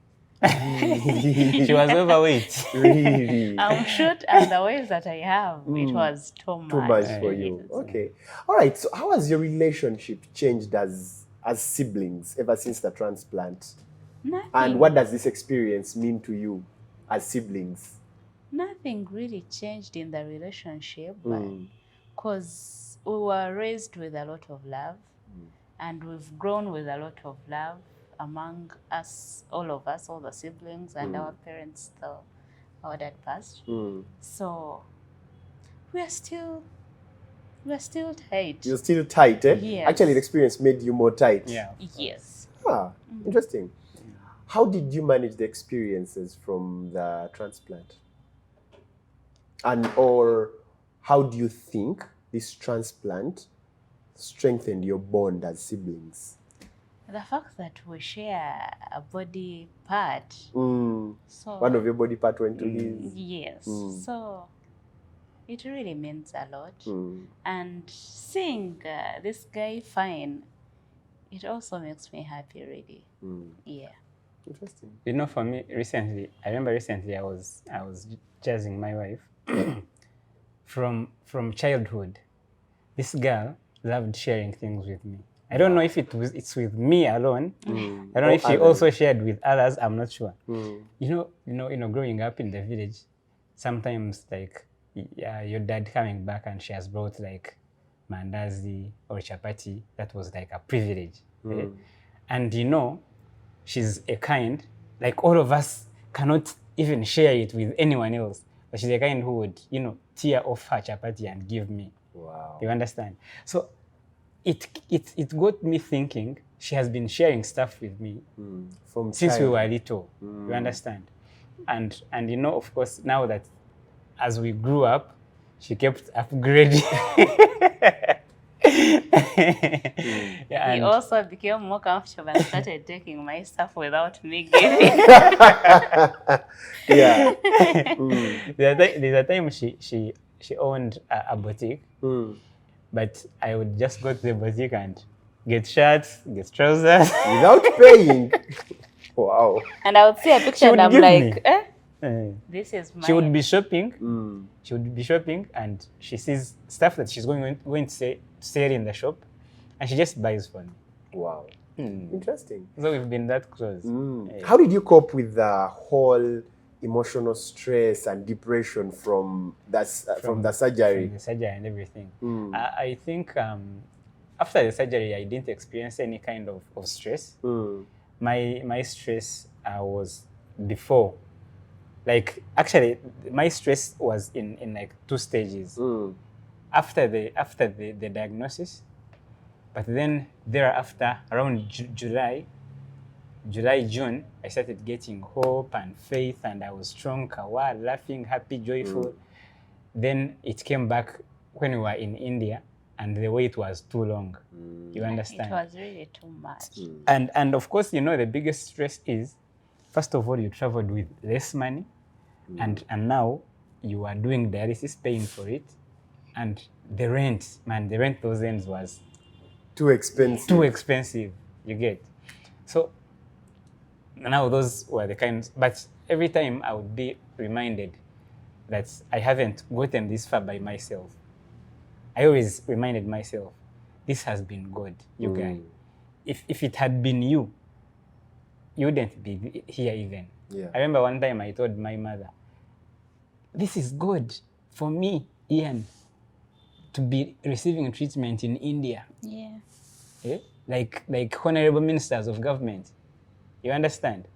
She was overweight. Really? I'm short, and the weight that I have, it was too much. Too much for you. Yes. Okay. All right. So how has your relationship changed as siblings ever since the transplant? Nothing. And what does this experience mean to you as siblings? Nothing really changed in the relationship, because we were raised with a lot of love, and we've grown with a lot of love among us, all the siblings, and our parents, though our dad passed. So we're still tight. You're still tight, eh? Yes. Actually, the experience made you more tight. Yeah. Yes. Ah, interesting. How did you manage the experiences from the transplant? Or how do you think this transplant strengthened your bond as siblings? The fact that we share a body part. So one of your body part went to his. Yes. So it really means a lot. And seeing this guy fine, it also makes me happy, really. Yeah. Interesting. You know, for me, I remember recently I was jazzing my wife. From childhood, this girl loved sharing things with me. I don't know if it's with me alone. I don't know if she also shared with others. I'm not sure. You know, growing up in the village, sometimes like your dad coming back and she has brought like mandazi or chapati. That was like a privilege. Right? And you know, she's a kind, like all of us cannot even share it with anyone else. But she's a kind who would, you know, tear off her chapati and give me. Wow. You understand? So it got me thinking. She has been sharing stuff with me since we were little. You understand? And you know, of course, now that as we grew up, she kept upgrading. Yeah, he also became more comfortable and started taking my stuff without me giving. Yeah. There's a time she owned a boutique, but I would just go to the boutique and get shirts, get trousers. Without paying. Wow. And I would see a picture and I'm like, this is mine. She would be shopping. She would be shopping and she sees stuff that she's going to sell in the shop, and she just buys for me. Wow. Interesting. So we've been that close. How did you cope with the whole emotional stress and depression from the surgery? From the surgery and everything. I think after the surgery, I didn't experience any kind of stress. My stress was before. Like, actually, my stress was in like 2 stages. After the diagnosis, but then thereafter, around July, June, I started getting hope and faith, and I was strong, kawa, laughing, happy, joyful. Then it came back when we were in India, and the wait was too long. You understand? It was really too much. And of course, you know, the biggest stress is, first of all, you traveled with less money, and now you are doing dialysis, paying for it, and the rent, those ends was too expensive. You get. So now those were the kinds, but every time I would be reminded that I haven't gotten this far by myself. I always reminded myself, this has been God, you guys. If it had been you, you wouldn't be here even. Yeah. I remember one time I told my mother, this is God for me, Ian, to be receiving treatment in India. Yeah. Eh? Like honorable ministers of government. You understand?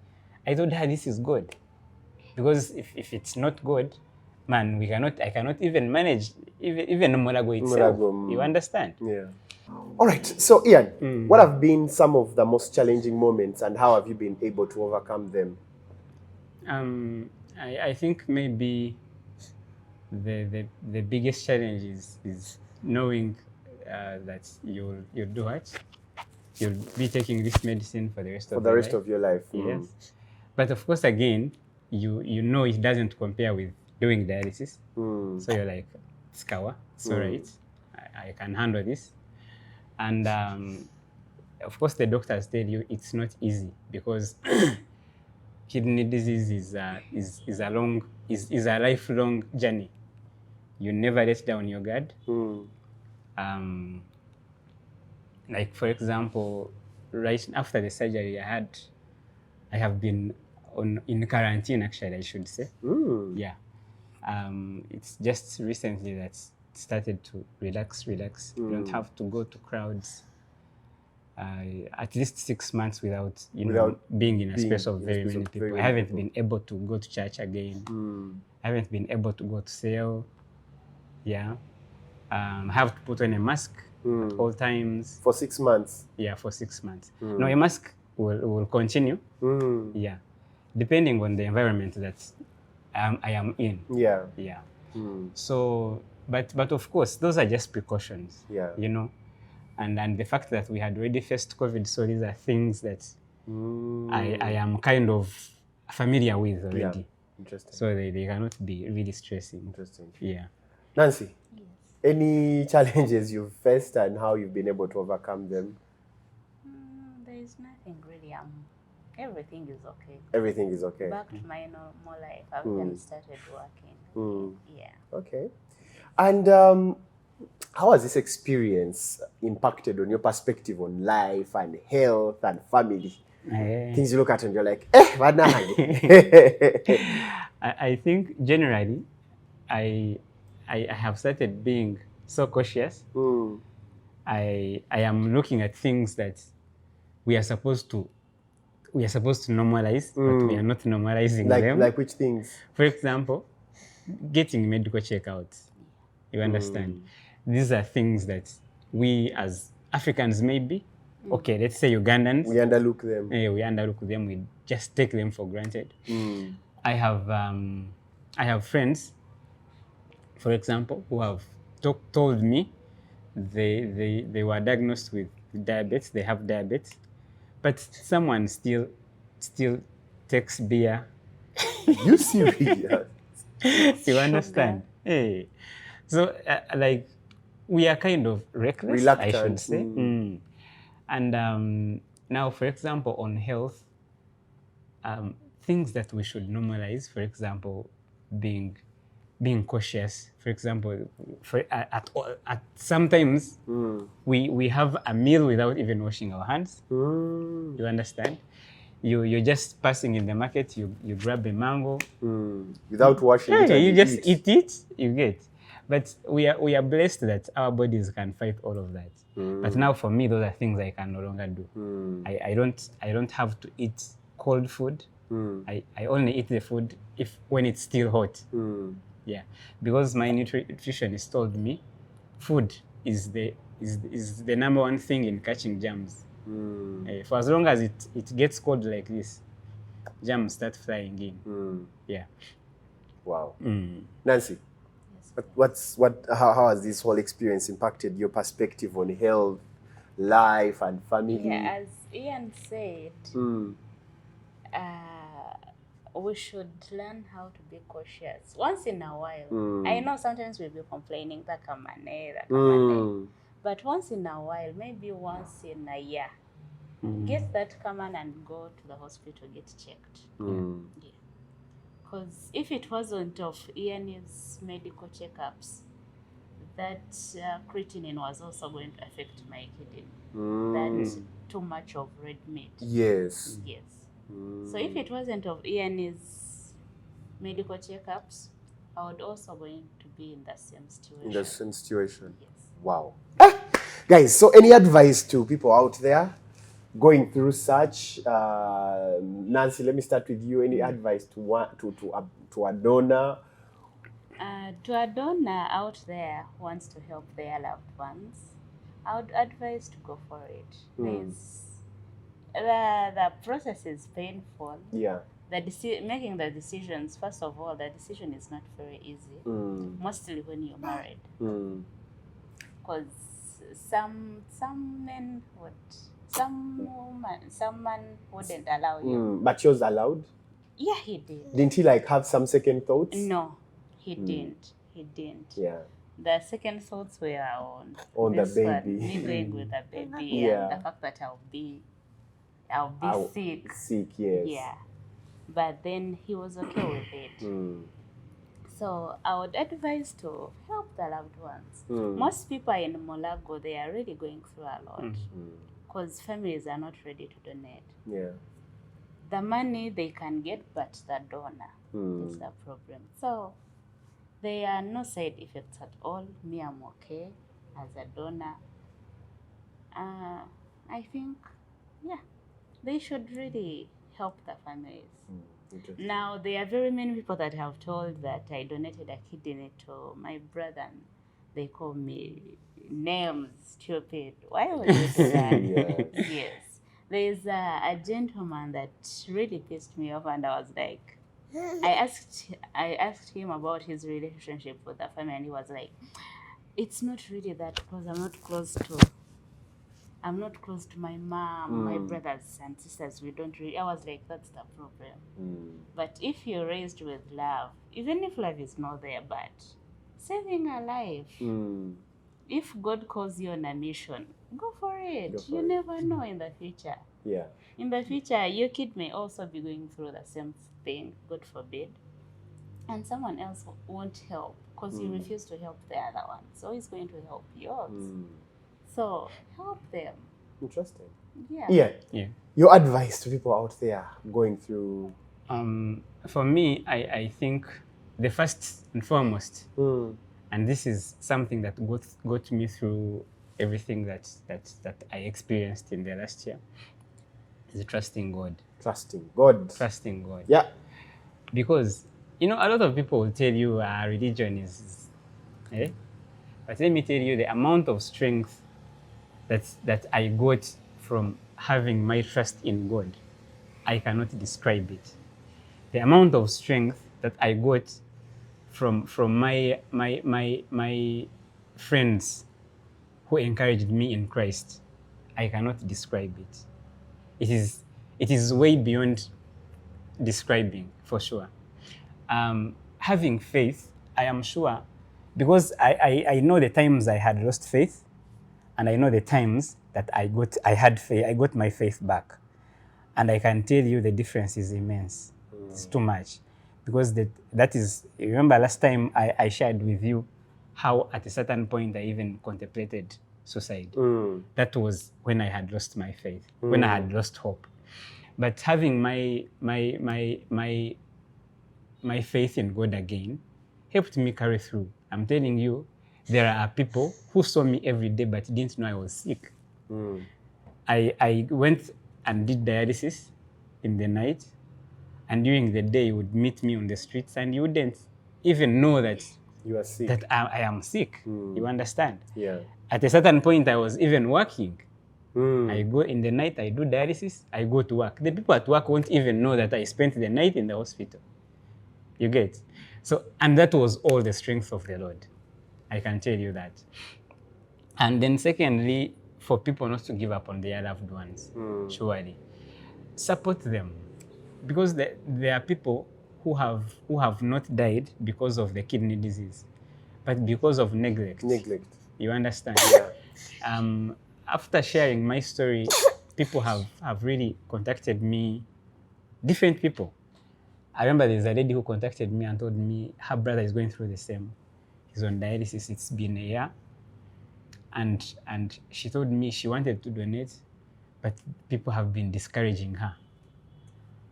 I told her this is good. Because if it's not good, man, I cannot even manage even Molago itself. Molago, You understand? Yeah. All right. So, Ian, what have been some of the most challenging moments, and how have you been able to overcome them? I think maybe the biggest challenge is knowing that you'll do what? You'll be taking this medicine for the rest of your life. Of your life. Yes. But of course, again, you know it doesn't compare with doing dialysis. So you're like, it's kawa, it's all right. I can handle this. And of course, the doctors tell you it's not easy because kidney disease is a lifelong journey. You never let down your guard. Like for example, right after the surgery I have been in quarantine, actually, I should say. Yeah. It's just recently that it started to relax. You don't have to go to crowds. At least 6 months without being in a space of very many people. I haven't been able to go to church again. I haven't been able to go to sale. Yeah. I have to put on a mask at all times. For 6 months? Yeah, for 6 months. No, a mask will continue. Yeah. Depending on the environment that I am in. Yeah. Yeah. So, but of course, those are just precautions. Yeah. You know, and the fact that we had already faced COVID, so these are things that I am kind of familiar with already. Yeah. Interesting. So they cannot be really stressing. Interesting. Yeah. Nancy, any challenges you've faced and how you've been able to overcome them? There is nothing really. Everything is okay. Everything is okay. Back to my normal life. I've even started working. Yeah. Okay. And how has this experience impacted on your perspective on life and health and family? Things you look at and you're like, what now? I think generally, I have started being so cautious. I am looking at things that we are supposed to normalize, but we are not normalizing them. Like which things? For example, getting medical checkouts. You understand? These are things that we as Africans maybe, okay, let's say Ugandans. We underlook them. We underlook them. We just take them for granted. I have friends, for example, who have told me they were diagnosed with diabetes. They have diabetes, but someone still takes beer. You serious? You understand? Hey, so like we are kind of reckless, reluctant, I should say. And now, for example, on health, things that we should normalize, for example, being cautious. For example, at sometimes we have a meal without even washing our hands. You understand? You're just passing in the market. You grab a mango without washing it. You just eat it. You get. But we are blessed that our bodies can fight all of that. But now for me, those are things I can no longer do. I don't have to eat cold food. I only eat the food when it's still hot. Yeah, because my nutritionist told me food is the number one thing in catching germs. For as long as it gets cold like this, germs start flying in. Yeah. Wow. Nancy, how has this whole experience impacted your perspective on health, life, and family? Yeah, as Ian said, we should learn how to be cautious once in a while. I know sometimes we'll be complaining that but once in a while, maybe once in a year, get that common and go to the hospital, get checked. Yeah. Because if it wasn't of Ian's medical checkups, that creatinine was also going to affect my kidney. That's too much of red meat. Yes. Yes. So if it wasn't of Ian's medical checkups, I would also going to be in the same situation. In the same situation. Yes. Wow. Guys, so any advice to people out there going through such? Nancy, let me start with you. Any advice to a donor? To a donor out there who wants to help their loved ones, I would advise to go for it. The process is painful. Yeah. Making the decisions, first of all, the decision is not very easy, mostly when you're married. Because some men would, some man wouldn't allow you. But yours allowed? Yeah, he did. Didn't he like have some second thoughts? No, he didn't. He didn't. Yeah. The second thoughts were On the this baby. one, me going with the baby, Yeah. and the fact that I'll be sick. Sick, yes. Yeah. But then he was okay with it. So I would advise to help the loved ones. Most people in Molago, they are really going through a lot because families are not ready to donate. Yeah. The money they can get, but the donor is the problem. So there are no side effects at all. Me, I'm okay as a donor. I think, yeah, they should really help the families. Now, there are very many people that have told that I donated a kidney to my brother. And they call me names, stupid. Why would you do that? Yes. There's a gentleman that really pissed me off, and I was like, I asked him about his relationship with the family, and he was like, it's not really that close. I'm not close to my mom, my brothers and sisters. We don't really. I was like, that's the problem. But if you're raised with love, even if love is not there, but saving a life, if God calls you on a mission, go for it. You never know in the future. Yeah. In the future, your kid may also be going through the same thing, God forbid, and someone else won't help because you refuse to help the other one. So he's going to help yours. So help them. Interesting. Yeah. Yeah. Your advice to people out there going through? For me, I think the first and foremost, and this is something that got me through everything that I experienced in the last year, is trusting God. Trusting God. Trusting God. Yeah. Because, a lot of people will tell you religion is, but let me tell you the amount of strength that I got from having my trust in God, I cannot describe it. The amount of strength that I got from my friends who encouraged me in Christ, I cannot describe it. It is way beyond describing, for sure. Having faith, I am sure, because I know the times I had lost faith, and I know the times that I got my faith back. And I can tell you the difference is immense. It's too much. Because that is, remember last time I shared with you how at a certain point I even contemplated suicide. That was when I had lost my faith, when I had lost hope. But having my faith in God again helped me carry through. I'm telling you, there are people who saw me every day but didn't know I was sick. I went and did dialysis in the night, and during the day you would meet me on the streets and you wouldn't even know that you are sick. That I am sick. You understand? Yeah. At a certain point, I was even working. I go in the night, I do dialysis, I go to work. The people at work won't even know that I spent the night in the hospital. You get? So, and that was all the strength of the Lord. I can tell you that. And then secondly, for people not to give up on their loved ones, surely. Support them. Because there are people who have not died because of the kidney disease, but because of neglect. Neglect. You understand? Yeah. After sharing my story, people have really contacted me, different people. I remember there's a lady who contacted me and told me her brother is going through the same. He's on dialysis, it's been a year. And she told me she wanted to donate, but people have been discouraging her.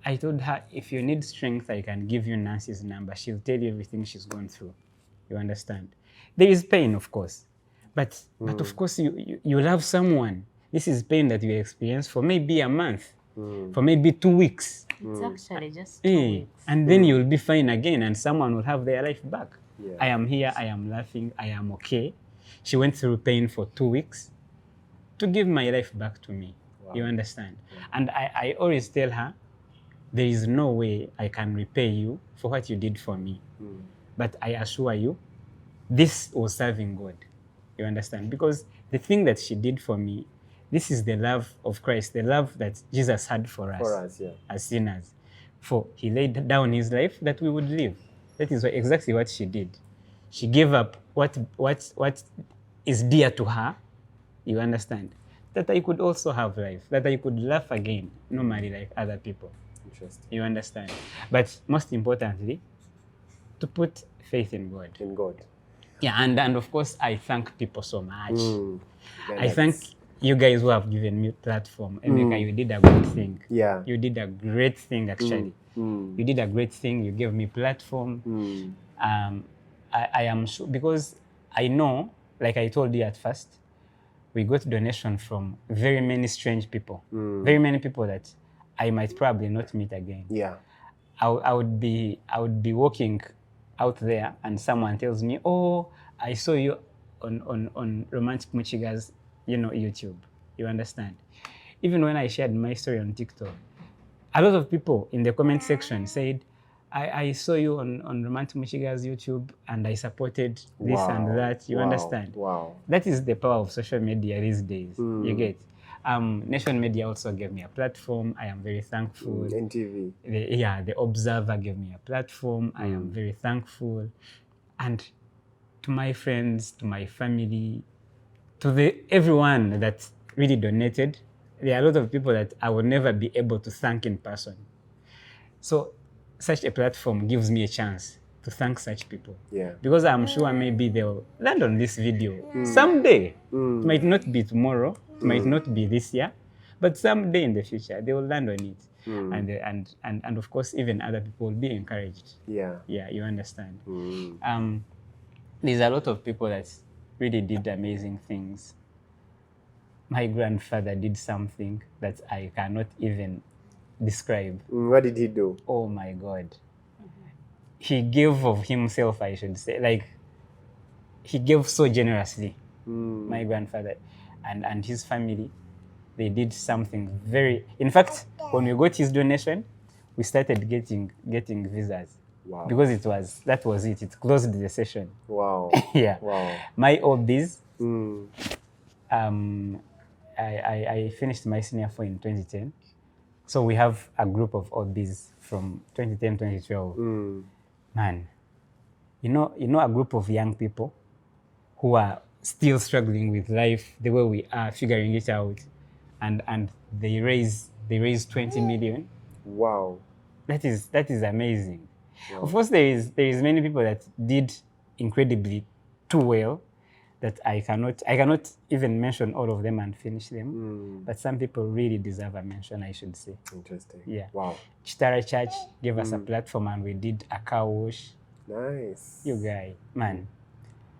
I told her, if you need strength, I can give you Nancy's number. She'll tell you everything she's gone through. You understand? There is pain, of course. But of course, you love someone. This is pain that you experience for maybe a month, for maybe 2 weeks. It's actually just 2 Eh, weeks. and then you'll be fine again and someone will have their life back. Yeah. I am here, I am laughing, I am okay. She went through pain for 2 weeks to give my life back to me. Wow. You understand? And I always tell her, there is no way I can repay you for what you did for me. But I assure you, this was serving God. You understand? Because the thing that she did for me, this is the love of Christ, the love that Jesus had for us, yeah. as sinners. For he laid down his life that we would live. That is exactly what she did. She gave up what is dear to her, you understand, that I could also have life, that I could laugh again, normally like other people. Interesting. You understand? But most importantly, to put faith in God. In God. Yeah, and of course, I thank people so much. Yeah, I thank you guys who have given me platform. Emeka, you did a good thing. Yeah. You did a great thing, actually. You did a great thing. You gave me platform. I am sure, because I know, like I told you at first, we got donation from very many strange people. Very many people that I might probably not meet again. Yeah. I would be walking out there and someone tells me, oh, I saw you on Romantic Muchiga's, YouTube. You understand? Even when I shared my story on TikTok, a lot of people in the comment section said, I saw you on Romantic Muchiga's YouTube and I supported this and that. You understand? Wow. That is the power of social media these days. You get? Nation Media also gave me a platform. I am very thankful. NTV. The Observer gave me a platform. I am very thankful. And to my friends, to my family, to everyone that really donated, there are a lot of people that I will never be able to thank in person. So such a platform gives me a chance to thank such people. Yeah. Because I'm sure maybe they'll land on this video someday. It might not be tomorrow, it might not be this year, but someday in the future they will land on it. And of course, even other people will be encouraged. Yeah. Yeah, you understand. There's a lot of people that really did amazing things. My grandfather did something that I cannot even describe. What did he do? Oh my God. He gave of himself, I should say. Like, he gave so generously, my grandfather. And his family, they did something very... In fact, when we got his donation, we started getting visas. Wow. Because that was it. It closed the session. Wow. Yeah. Wow. My hobbies, I finished my senior 4 in 2010. So we have a group of hobbies from 2010, 2012. Man, you know a group of young people who are still struggling with life the way we are, figuring it out, and they raise 20 million. Wow. That is amazing. Wow. Of course, there is many people that did incredibly too well that I cannot even mention all of them and finish them. But some people really deserve a mention, I should say. Interesting. Yeah. Wow. Chitara Church gave us a platform and we did a car wash. Nice. You guy, man,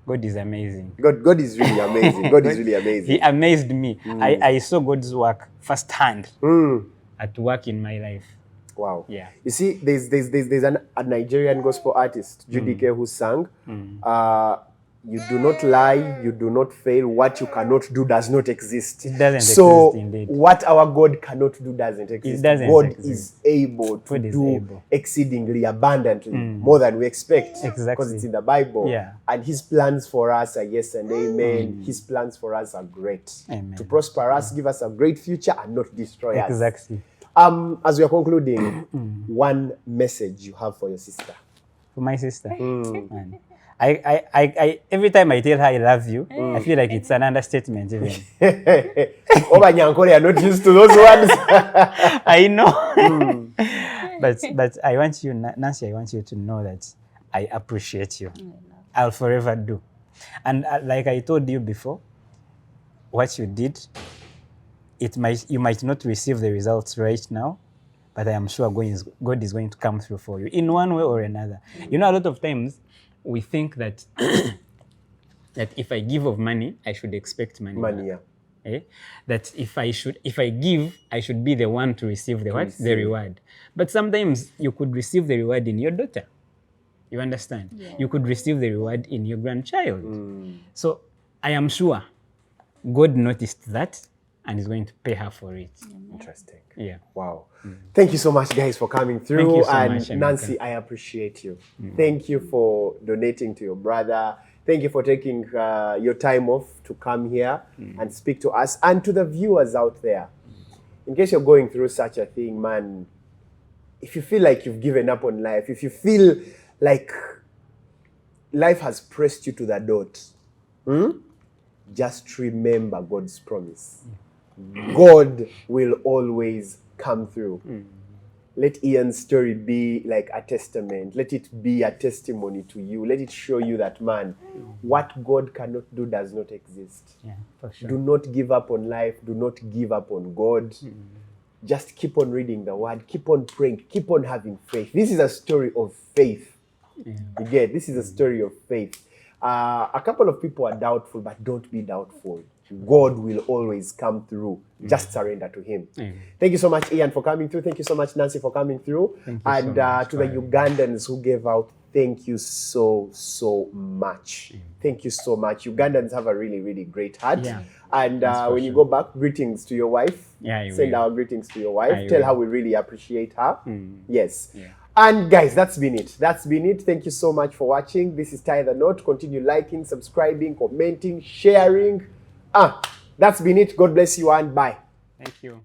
God is amazing. God is really amazing. God is really amazing. He amazed me. I saw God's work firsthand at work in my life. Wow. Yeah. You see, there's a Nigerian gospel artist, Judy K, who sang, you do not lie, you do not fail. What you cannot do does not exist. It doesn't so exist indeed. what our God cannot do doesn't exist. It doesn't God exist. is able to God is do able. exceedingly abundantly, more than we expect. Exactly. Because it's in the Bible. Yeah. And his plans for us are yes and amen. His plans for us are great. Amen. To prosper us, give us a great future and not destroy us. Exactly. As we are concluding, one message you have for your sister. For my sister, man. I every time I tell her I love you, I feel like it's an understatement even. Oba Nyankole are not used to those words. I know. But I want you, Nancy, I want you to know that I appreciate you. I'll forever do. And like I told you before, what you did, you might not receive the results right now, but I am sure God is going to come through for you in one way or another. You know, a lot of times we think that that if I give of money, I should expect money. Money, back. That if I give, I should be the one to receive the what? The reward. But sometimes you could receive the reward in your daughter. You understand? Yeah. You could receive the reward in your grandchild. So I am sure God noticed that and is going to pay her for it. Interesting. Yeah. Wow. Thank you so much, guys, for coming through. Thank you so and much, Emeka. Nancy, I appreciate you. Thank you for donating to your brother. Thank you for taking your time off to come here and speak to us and to the viewers out there. In case you're going through such a thing, man, if you feel like you've given up on life, if you feel like life has pressed you to the dot, just remember God's promise. God will always come through. Let Ian's story be like a testament. Let it be a testimony to you. Let it show you that, man, what God cannot do does not exist. Yeah, for sure. Do not give up on life. Do not give up on God. Just keep on reading the word. Keep on praying. Keep on having faith. This is a story of faith. You get? This is a story of faith. A couple of people are doubtful, but don't be doubtful. God will always come through. Just surrender to Him. Thank you so much, Ian, for coming through. Thank you so much, Nancy, for coming through. Thank you and so much to the Ugandans who gave out, thank you so much. Thank you so much. Ugandans have a really, really great heart. Yeah. And when you go back, greetings to your wife. Yeah, you Send will. our greetings to your wife. I Tell will. her we really appreciate her. Yes. Yeah. And guys, that's been it. That's been it. Thank you so much for watching. This is Tie the Knot. Continue liking, subscribing, commenting, sharing. That's been it. God bless you and bye. Thank you.